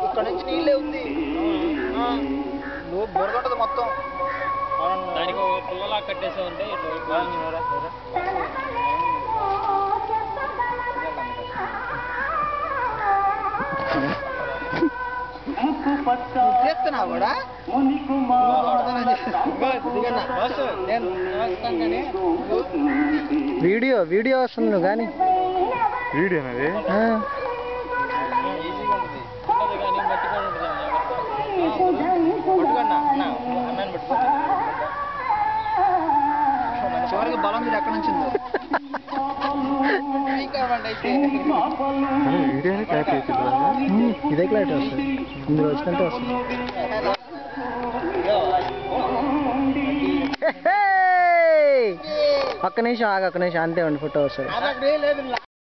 ఇక్కడ నుంచి నీళ్ళే ఉంది, నువ్వు బొరగంటది మొత్తం. దానికి పుల్లలా కట్టేసా ఉంటే చేస్తున్నావు కూడా వీడియో వీడియో వస్తుంది నువ్వు కానీ వీడియో అనేది చివరికి బలం మీరు ఎక్కడి నుంచి ఉందో వీడియోనే ట్యాప్ చేసి ఇదే క్లారిటీ వస్తుంది, ఇందులో వచ్చినట్టే వస్తుంది. ఒక్క నిమిషం ఆగు, ఒక్క నిమిషం అంతే ఉండి ఫోటో వస్తుంది.